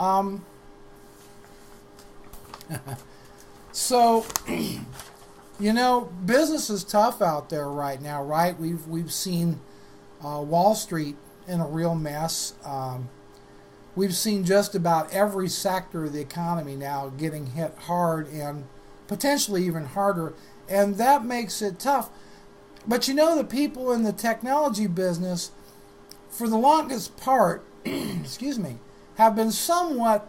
Um, so, business is tough out there right now, right? We've seen Wall Street in a real mess. We've seen just about every sector of the economy now getting hit hard and potentially even harder, and that makes it tough. But the people in the technology business, for the longest part, excuse me, have been somewhat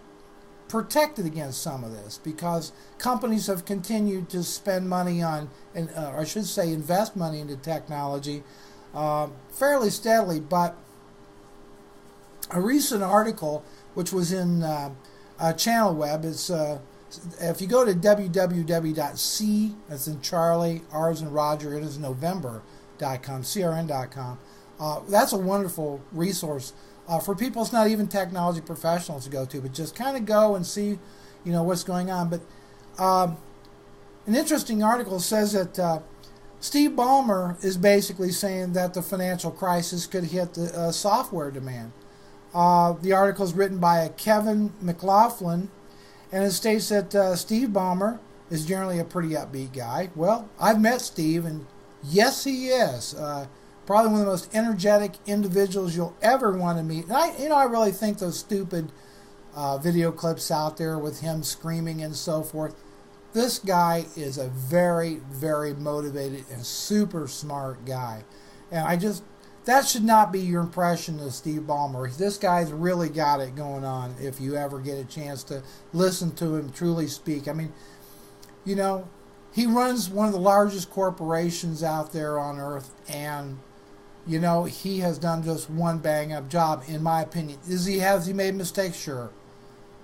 protected against some of this because companies have continued to spend money on, or I should say invest money into technology fairly steadily. But a recent article, which was in Channel Web, is if you go to www.c, as in Charlie, R as in Roger, it is November.com, crn.com, that's a wonderful resource for people. It's not even technology professionals to go to, but just kind of go and see, what's going on. But an interesting article says that Steve Ballmer is basically saying that the financial crisis could hit the software demand. The article is written by Kevin McLaughlin, and it states that Steve Ballmer is generally a pretty upbeat guy. Well, I've met Steve, and yes, he is. Probably one of the most energetic individuals you'll ever want to meet. And I really think those stupid video clips out there with him screaming and so forth, this guy is a very, very motivated and super smart guy. And that should not be your impression of Steve Ballmer. This guy's really got it going on if you ever get a chance to listen to him truly speak. I mean, he runs one of the largest corporations out there on earth, and he has done just one bang-up job, in my opinion. Has he made mistakes? Sure.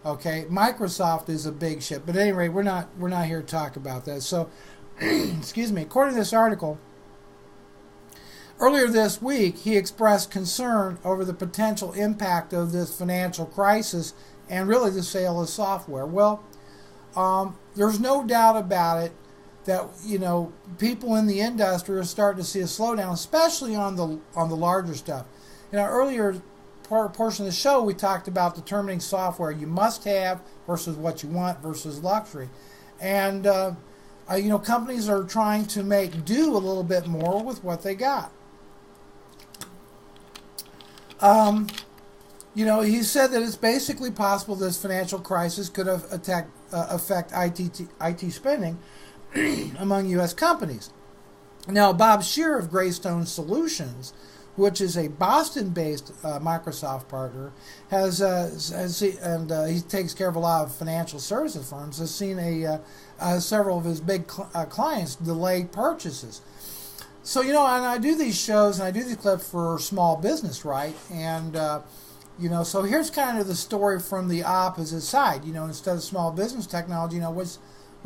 Okay, Microsoft is a big ship, but at any rate, we're not here to talk about that. So, excuse me. According to this article, earlier this week, he expressed concern over the potential impact of this financial crisis and really the sale of software. Well, there's no doubt about it that people in the industry are starting to see a slowdown, especially on the larger stuff. Earlier portion of the show, we talked about determining software you must have versus what you want versus luxury, and companies are trying to make do a little bit more with what they got. He said that it's basically possible this financial crisis could have affect IT spending among U.S. companies. Now, Bob Shear of Greystone Solutions, which is a Boston-based Microsoft partner, he takes care of a lot of financial services firms, has seen several of his big clients delay purchases. So, and I do these shows and I do these clips for small business, right? And, so here's kind of the story from the opposite side. Instead of small business technology, what's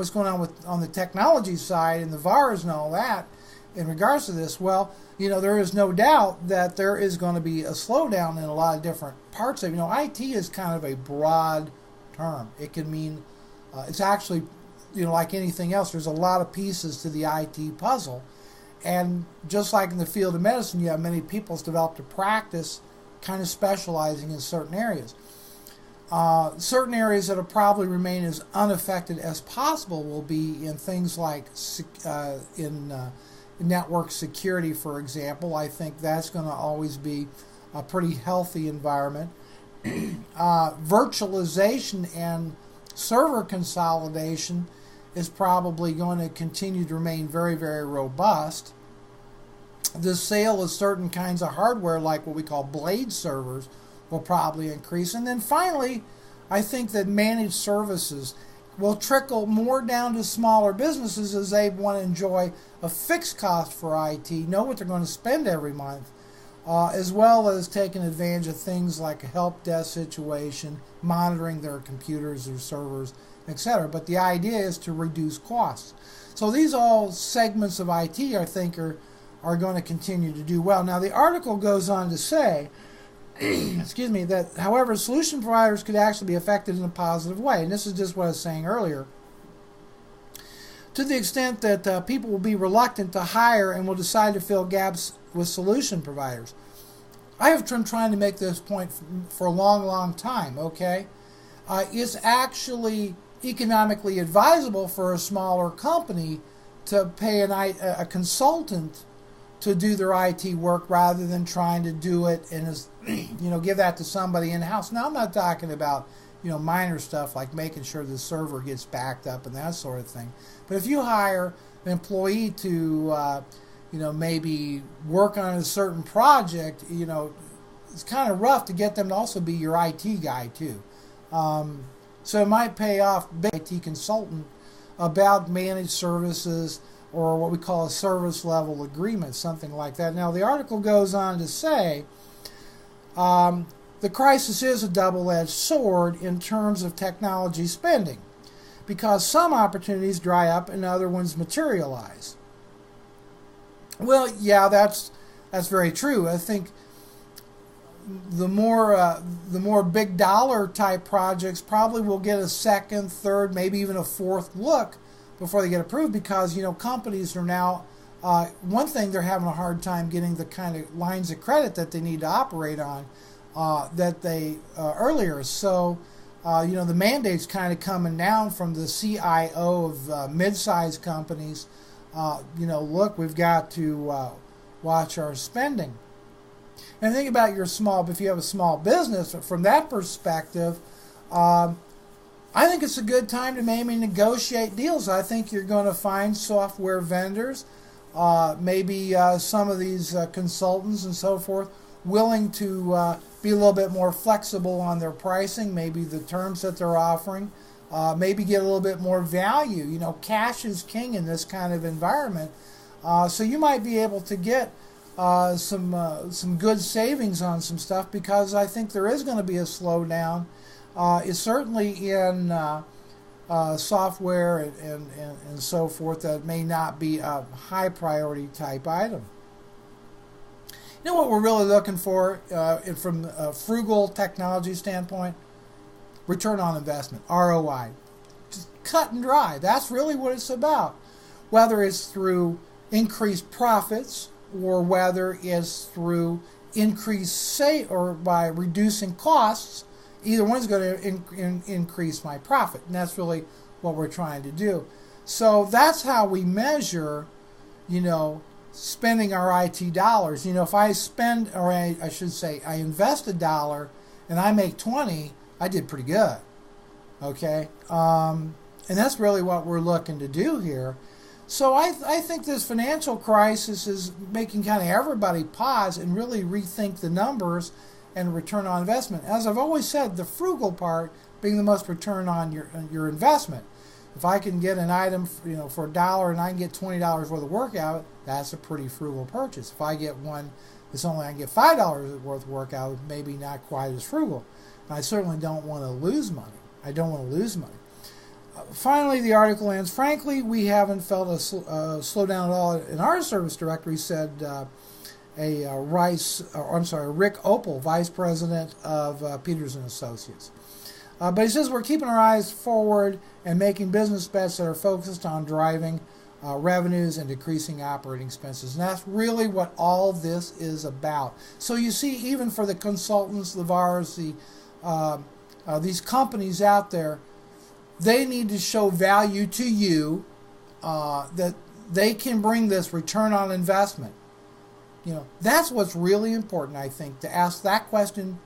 going on the technology side and the VARs and all that in regards to this? Well, there is no doubt that there is going to be a slowdown in a lot of different parts of it. IT is kind of a broad term. It can mean, it's actually, like anything else, there's a lot of pieces to the IT puzzle. And just like in the field of medicine, you have many people who's developed a practice kind of specializing in certain areas. Certain areas that will probably remain as unaffected as possible will be in things like in network security, for example. I think that's going to always be a pretty healthy environment. Virtualization and server consolidation is probably going to continue to remain very, very robust. The sale of certain kinds of hardware, like what we call blade servers, will probably increase. And then finally, I think that managed services will trickle more down to smaller businesses as they want to enjoy a fixed cost for IT, know what they're going to spend every month, as well as taking advantage of things like a help desk situation, monitoring their computers or servers, etc. But the idea is to reduce costs. So these all segments of IT, I think, are going to continue to do well. Now, the article goes on to say, excuse me, that, however, solution providers could actually be affected in a positive way. And this is just what I was saying earlier. To the extent that people will be reluctant to hire and will decide to fill gaps with solution providers. I have been trying to make this point for a long, long time, okay? it's actually economically advisable for a smaller company to pay a consultant to do their IT work rather than trying to do it and give that to somebody in house. Now I'm not talking about minor stuff like making sure the server gets backed up and that sort of thing. But if you hire an employee to maybe work on a certain project, it's kind of rough to get them to also be your IT guy too. So it might pay off big IT consultant about managed services or what we call a service level agreement, something like that. Now the article goes on to say the crisis is a double-edged sword in terms of technology spending because some opportunities dry up and other ones materialize. Well, yeah, that's very true. I think the more big dollar type projects probably will get a second, third, maybe even a fourth look before they get approved because companies are now one thing, they're having a hard time getting the kind of lines of credit that they need to operate on that they earlier. So the mandate's kind of coming down from the CIO of mid-sized companies. Look, we've got to watch our spending. And think about if you have a small business, from that perspective, I think it's a good time to maybe negotiate deals. I think you're going to find software vendors, maybe some of these consultants and so forth, willing to be a little bit more flexible on their pricing, maybe the terms that they're offering, maybe get a little bit more value. Cash is king in this kind of environment. So you might be able to get some good savings on some stuff because I think there is going to be a slowdown. It's certainly in software and so forth that may not be a high priority type item. What we're really looking for from a frugal technology standpoint? Return on investment, ROI. Just cut and dry. That's really what it's about. Whether it's through increased profits or whether it's through increased or by reducing costs, either one's going to increase my profit. And that's really what we're trying to do. So that's how we measure, spending our IT dollars. If I spend, or I should say, I invest $1 and I make 20, I did pretty good. Okay? And that's really what we're looking to do here. So I think this financial crisis is making kind of everybody pause and really rethink the numbers and return on investment. As I've always said, the frugal part being the most return on your investment. If I can get an item for $1 and I can get $20 worth of work out of it, that's a pretty frugal purchase. If I get one that's only I can get $5 worth of work out of it, maybe not quite as frugal. And I certainly don't want to lose money. Finally, the article ends. Frankly, we haven't felt a slowdown at all in our service directory, said Rick Opel, Vice President of Peters and Associates. But he says we're keeping our eyes forward and making business bets that are focused on driving revenues and decreasing operating expenses. And that's really what all this is about. So you see, even for the consultants, the VARs, these companies out there, they need to show value to you that they can bring this return on investment. That's what's really important, I think. To ask that question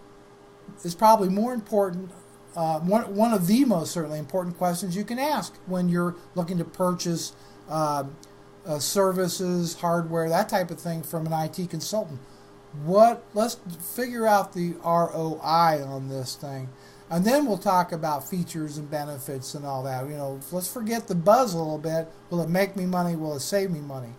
is probably more important, one of the most certainly important questions you can ask when you're looking to purchase services, hardware, that type of thing from an IT consultant. Let's figure out the ROI on this thing. And then we'll talk about features and benefits and all that. Let's forget the buzz a little bit. Will it make me money? Will it save me money?